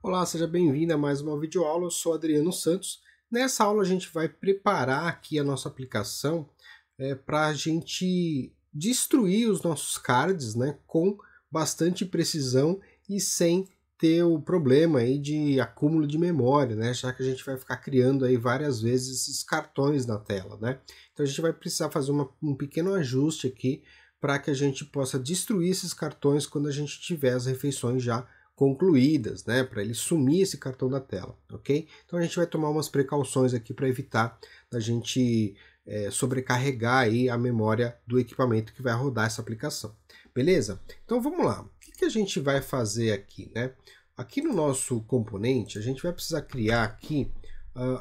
Olá, seja bem-vindo a mais uma videoaula. Eu sou Adriano Santos. Nessa aula a gente vai preparar aqui a nossa aplicação para a gente destruir os nossos cards, né, com bastante precisão e sem ter o problema aí de acúmulo de memória, né, já que a gente vai ficar criando aí várias vezes esses cartões na tela, né. Então a gente vai precisar fazer um pequeno ajuste aqui para que a gente possa destruir esses cartões quando a gente tiver as refeições já concluídas, né, para ele sumir esse cartão da tela, ok? Então a gente vai tomar umas precauções aqui para evitar da gente sobrecarregar aí a memória do equipamento que vai rodar essa aplicação, beleza? Então vamos lá, o que a gente vai fazer aqui, né? Aqui no nosso componente a gente vai precisar criar aqui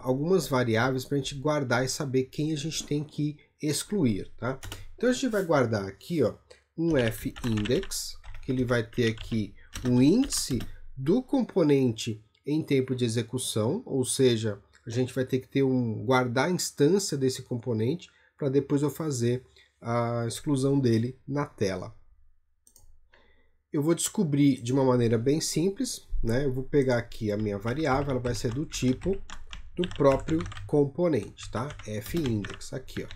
algumas variáveis para a gente guardar e saber quem a gente tem que excluir, tá? Então a gente vai guardar aqui, ó, um f-index, que ele vai ter aqui um índice do componente em tempo de execução, ou seja, a gente vai ter que guardar a instância desse componente para depois eu fazer a exclusão dele na tela. Eu vou descobrir de uma maneira bem simples, né? Eu vou pegar aqui a minha variável, ela vai ser do tipo do próprio componente, tá? f-index, aqui, ó.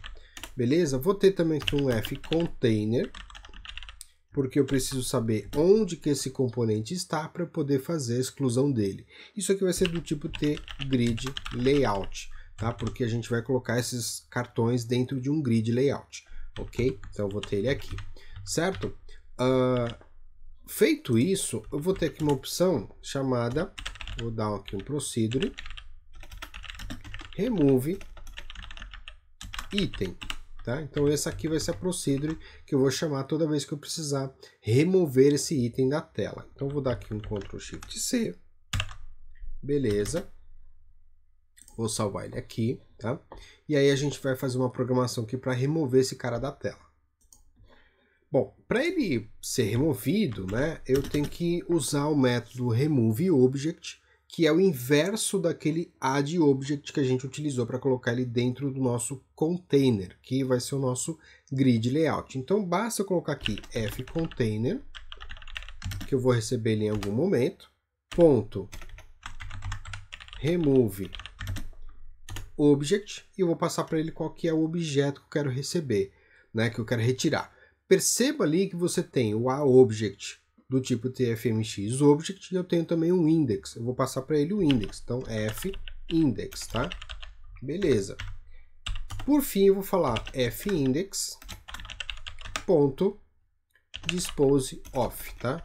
Beleza? Vou ter também aqui um f-container, porque eu preciso saber onde que esse componente está para poder fazer a exclusão dele. Isso aqui vai ser do tipo tGrid layout, tá? Porque a gente vai colocar esses cartões dentro de um grid layout, ok? Então eu vou ter ele aqui, certo? Feito isso, eu vou ter aqui uma opção chamada, vou dar aqui um procedure, remove item. Tá? Então essa aqui vai ser a procedure que eu vou chamar toda vez que eu precisar remover esse item da tela. Então eu vou dar aqui um Ctrl+Shift+C, beleza, vou salvar ele aqui, tá? E aí a gente vai fazer uma programação aqui para remover esse cara da tela. Bom, para ele ser removido, né, eu tenho que usar o método removeObject, que é o inverso daquele addObject que a gente utilizou para colocar ele dentro do nosso container, que vai ser o nosso grid layout. Então basta eu colocar aqui fcontainer, que eu vou receber ele em algum momento, ponto remove object, e eu vou passar para ele qual que é o objeto que eu quero receber, né, que eu quero retirar. Perceba ali que você tem o aObject do tipo tfmxObject, e eu tenho também um index. Eu vou passar para ele o index. Então, f-index, tá? Beleza. Por fim, eu vou falar f-index.disposeOf, tá?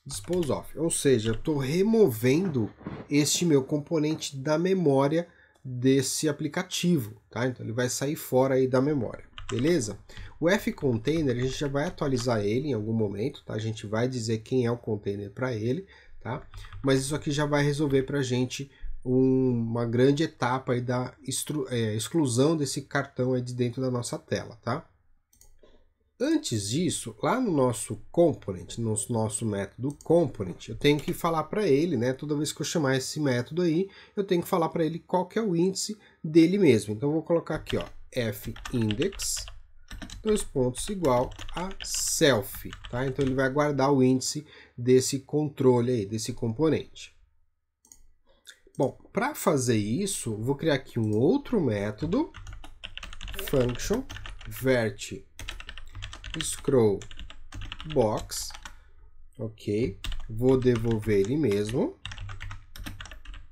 DisposeOf. Ou seja, eu estou removendo este meu componente da memória desse aplicativo, tá? Então, ele vai sair fora aí da memória. Beleza? O fcontainer a gente já vai atualizar ele em algum momento, tá? A gente vai dizer quem é o container para ele, tá? Mas isso aqui já vai resolver para a gente uma grande etapa aí da exclusão desse cartão aí de dentro da nossa tela, tá? Antes disso, lá no nosso component, no nosso método component, eu tenho que falar para ele, né? Toda vez que eu chamar esse método aí, eu tenho que falar para ele qual que é o índice dele mesmo. Então eu vou colocar aqui, ó, f-index, igual a self, tá? Então ele vai guardar o índice desse controle aí, desse componente. Bom, para fazer isso, eu vou criar aqui um outro método, function vert scroll box, ok? Vou devolver ele mesmo.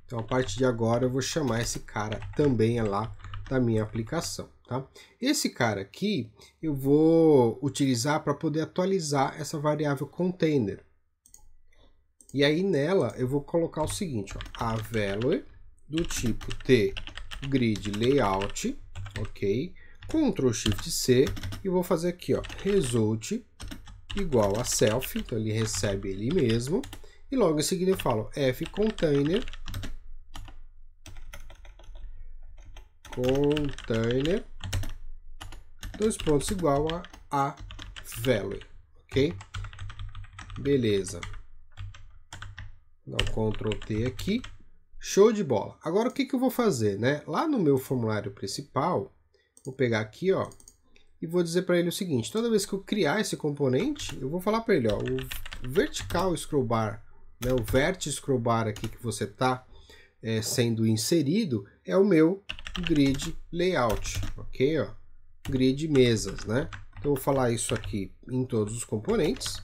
Então a partir de agora eu vou chamar esse cara também lá da minha aplicação, tá? Esse cara aqui eu vou utilizar para poder atualizar essa variável container. E aí nela eu vou colocar o seguinte, ó, a value do tipo tGrid layout, ok? Ctrl+Shift+C e vou fazer aqui, ó, result igual a self, então ele recebe ele mesmo. E logo em seguida eu falo fcontainer igual a value, ok? Beleza. Dá um Ctrl T aqui. Show de bola. Agora o que eu vou fazer, né? Lá no meu formulário principal, vou pegar aqui, ó, e vou dizer para ele o seguinte: toda vez que eu criar esse componente, eu vou falar para ele, ó, vertical scroll bar, né, o vértice scroll bar aqui que você está sendo inserido, é o meu grid layout, ok? Ó, grid mesas, né? Então eu vou falar isso aqui em todos os componentes,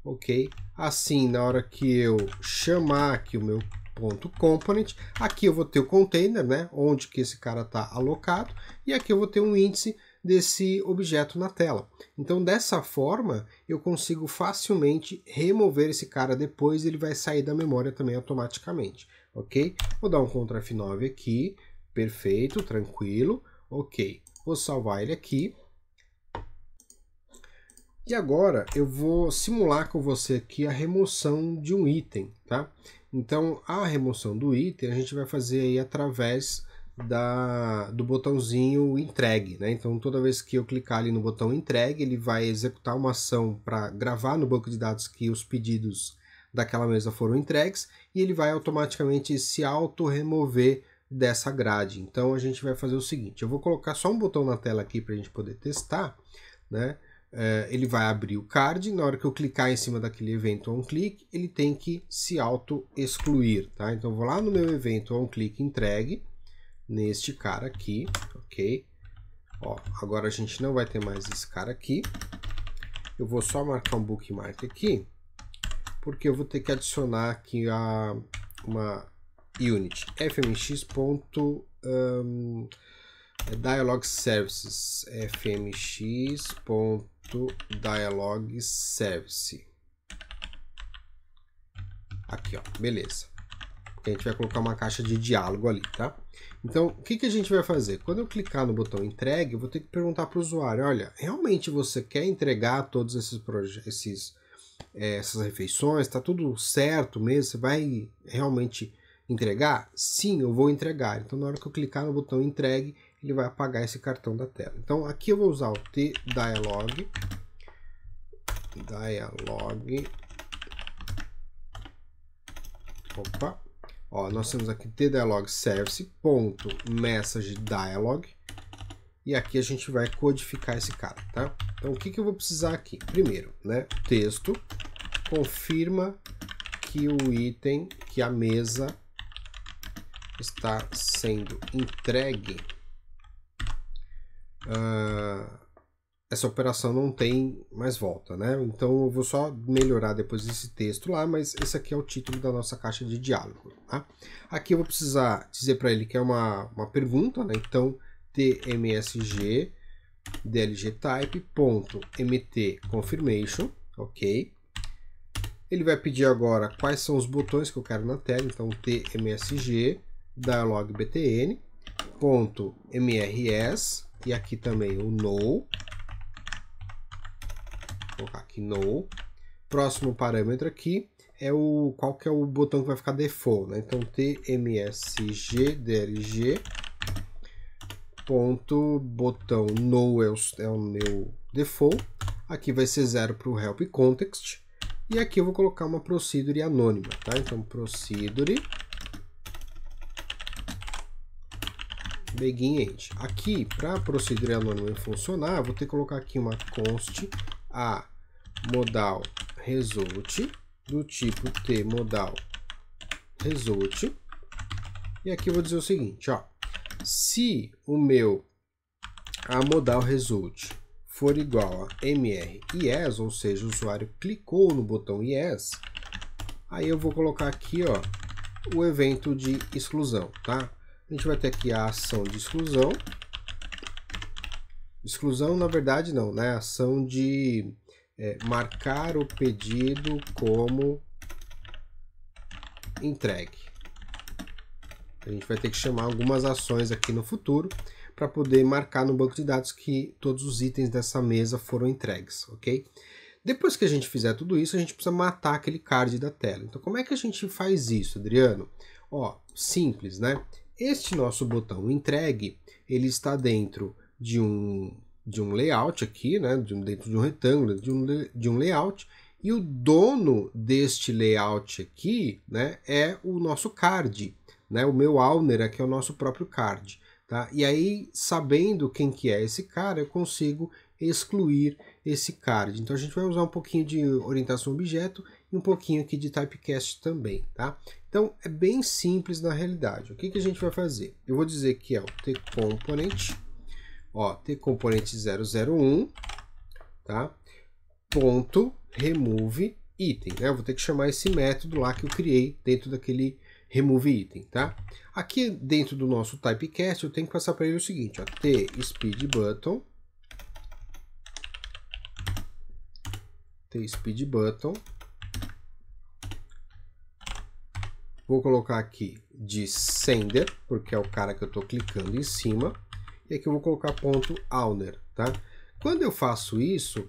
ok? Assim, na hora que eu chamar aqui o meu ponto component, aqui eu vou ter o container, né? Onde que esse cara está alocado, e aqui eu vou ter um índice desse objeto na tela. Então, dessa forma, eu consigo facilmente remover esse cara depois, ele vai sair da memória também automaticamente, ok? Vou dar um Ctrl F9 aqui, perfeito, tranquilo, ok. Vou salvar ele aqui. E agora eu vou simular com você aqui a remoção de um item, tá? Então, a remoção do item a gente vai fazer aí através do botãozinho entregue, né? Então, toda vez que eu clicar ali no botão entregue, ele vai executar uma ação para gravar no banco de dados que os pedidos daquela mesa foram entregues e ele vai automaticamente se auto-remover dessa grade. Então, a gente vai fazer o seguinte, eu vou colocar só um botão na tela aqui para a gente poder testar, né? Ele vai abrir o card, na hora que eu clicar em cima daquele evento onClick, ele tem que se auto-excluir, tá? Então, eu vou lá no meu evento onClick entregue, neste cara aqui, ok? Ó, agora a gente não vai ter mais esse cara aqui. Eu vou só marcar um bookmark aqui, porque eu vou ter que adicionar aqui uma unit fmx.dialog services, fmx.dialog service. Aqui, ó, beleza. Porque a gente vai colocar uma caixa de diálogo ali, tá? Então, o que a gente vai fazer? Quando eu clicar no botão entregue, eu vou ter que perguntar para o usuário, olha, realmente você quer entregar todos essas refeições? Está tudo certo mesmo? Você vai realmente entregar? Sim, eu vou entregar. Então, na hora que eu clicar no botão entregue, ele vai apagar esse cartão da tela. Então, aqui eu vou usar o tdialog. Opa. Ó, nós temos aqui tdialog service.messageDialog e aqui a gente vai codificar esse cara, tá? Então, o que eu vou precisar aqui? Primeiro, né, texto confirma que o item, que a mesa está sendo entregue. Essa operação não tem mais volta, né? Então eu vou só melhorar depois esse texto lá, mas esse aqui é o título da nossa caixa de diálogo, tá? Aqui eu vou precisar dizer para ele que é uma pergunta, né? Então tmsg dlgtype.mt confirmation, ok? Ele vai pedir agora quais são os botões que eu quero na tela, então tmsg dialog btn.mrs e aqui também o no. Vou colocar aqui no. Próximo parâmetro aqui é qual que é o botão que vai ficar default, né? Então tmsgdlg botão no é o meu default. Aqui vai ser 0 para o help context e aqui eu vou colocar uma procedure anônima, tá? Então procedure begin end. Aqui para a procedure anônima funcionar, eu vou ter que colocar aqui uma const a modal result do tipo t modal result e aqui eu vou dizer o seguinte, ó, se a modal result for igual a mr yes, ou seja, o usuário clicou no botão yes, aí eu vou colocar aqui, ó, o evento de exclusão, tá? A gente vai ter aqui a ação de exclusão. Exclusão, na verdade, não, né? Ação de marcar o pedido como entregue. A gente vai ter que chamar algumas ações aqui no futuro para poder marcar no banco de dados que todos os itens dessa mesa foram entregues, ok? Depois que a gente fizer tudo isso, a gente precisa matar aquele card da tela. Então, como é que a gente faz isso, Adriano? Ó, simples, né? Este nosso botão entregue, ele está dentro de um layout aqui, né? Dentro de um retângulo, de um layout, e o dono deste layout aqui, né, é o nosso card, né? O meu owner aqui é o nosso próprio card, tá? E aí, sabendo quem que é esse cara, eu consigo excluir esse card. Então a gente vai usar um pouquinho de orientação objeto e um pouquinho aqui de typecast também, tá? Então é bem simples na realidade. O que a gente vai fazer? Eu vou dizer que é o tComponent, ó, tComponent 001, tá? Ponto remove item, né? Eu vou ter que chamar esse método lá que eu criei dentro daquele remove item, tá? Aqui dentro do nosso typecast eu tenho que passar para ele o seguinte, ó, tSpeedButton, vou colocar aqui de sender, porque é o cara que eu estou clicando em cima, e aqui eu vou colocar ponto owner, tá? Quando eu faço isso,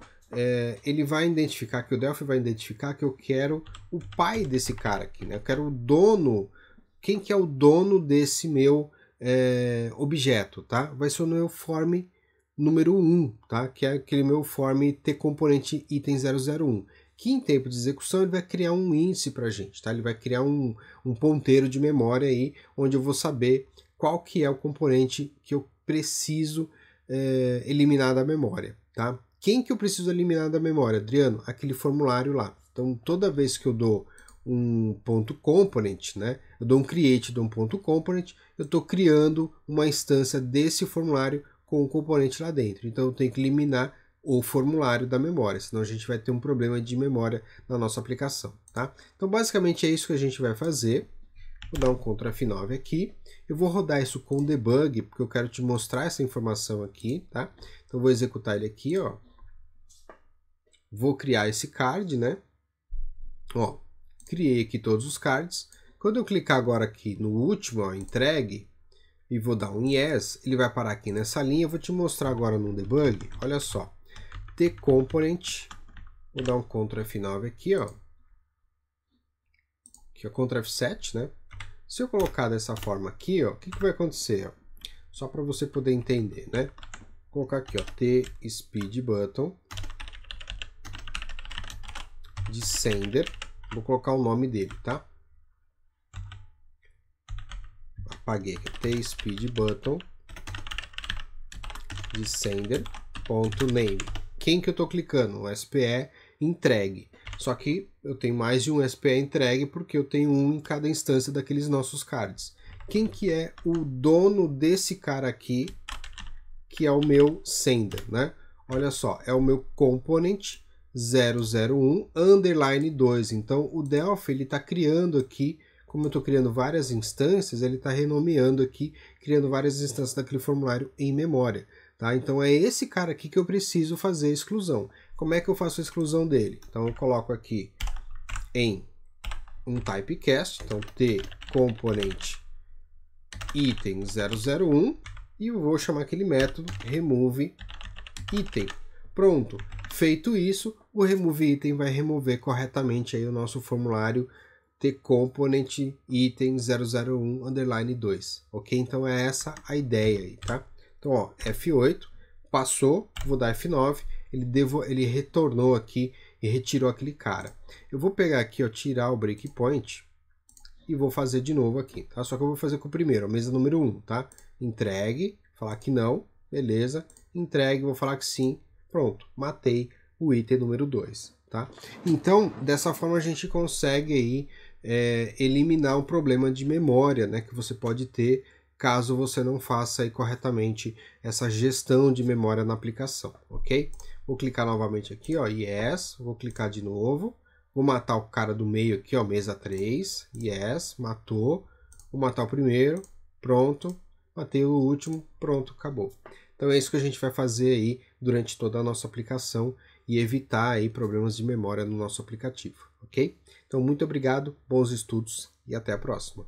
ele vai identificar, que o Delphi vai identificar que eu quero o pai desse cara aqui, né? Eu quero o dono, quem que é o dono desse meu objeto, tá? Vai ser o meu form número 1, tá? Que é aquele meu form tComponent item 001, que em tempo de execução ele vai criar um índice para a gente, tá? Ele vai criar um ponteiro de memória aí, onde eu vou saber qual que é o componente que eu preciso eliminar da memória, tá? Quem que eu preciso eliminar da memória, Adriano? Aquele formulário lá. Então, toda vez que eu dou um ponto component, né? Eu dou um create de um ponto component, eu estou criando uma instância desse formulário com o componente lá dentro. Então, eu tenho que eliminar o formulário da memória, senão a gente vai ter um problema de memória na nossa aplicação, tá? Então, basicamente é isso que a gente vai fazer. Vou dar um Ctrl F9 aqui. Eu vou rodar isso com debug, porque eu quero te mostrar essa informação aqui, tá? Então, eu vou executar ele aqui, ó. Vou criar esse card, né? Ó, criei aqui todos os cards. Quando eu clicar agora aqui no último, ó, entregue, e vou dar um yes, ele vai parar aqui nessa linha. Eu vou te mostrar agora no debug. Olha só, tComponent, vou dar um Ctrl F9 aqui, ó. Aqui é Ctrl F7, né? Se eu colocar dessa forma aqui, ó, o que vai acontecer? Ó? Só para você poder entender, né? Vou colocar aqui, ó, tSpeedButton de sender, vou colocar o nome dele, tá? Apaguei aqui, tSpeedButton de sender.name. Quem que eu estou clicando? O SPE entregue. Só que eu tenho mais de um SPE entregue porque eu tenho um em cada instância daqueles nossos cards. Quem que é o dono desse cara aqui, que é o meu sender, né? Olha só, é o meu component 001 underline 2. Então o Delphi ele está criando aqui, como eu estou criando várias instâncias, ele está renomeando aqui, criando várias instâncias daquele formulário em memória. Tá? Então é esse cara aqui que eu preciso fazer a exclusão. Como é que eu faço a exclusão dele? Então eu coloco aqui em um typecast, então tComponent item 001 e eu vou chamar aquele método remove item. Pronto. Feito isso, o remove item vai remover corretamente aí o nosso formulário tComponent item 001 underline 2. Ok? Então é essa a ideia aí, tá? Então, ó, F8, passou, vou dar F9, ele retornou aqui e retirou aquele cara. Eu vou pegar aqui, ó, tirar o breakpoint e vou fazer de novo aqui, tá? Só que eu vou fazer com o primeiro, a mesa número 1, tá? Entregue, falar que não, beleza. Entregue, vou falar que sim, pronto, matei o item número 2, tá? Então, dessa forma a gente consegue aí eliminar um problema de memória, né, que você pode ter caso você não faça aí corretamente essa gestão de memória na aplicação, ok? Vou clicar novamente aqui, ó, yes, vou clicar de novo, vou matar o cara do meio aqui, ó, mesa 3, yes, matou, vou matar o primeiro, pronto, matei o último, pronto, acabou. Então é isso que a gente vai fazer aí durante toda a nossa aplicação e evitar aí problemas de memória no nosso aplicativo, ok? Então muito obrigado, bons estudos e até a próxima.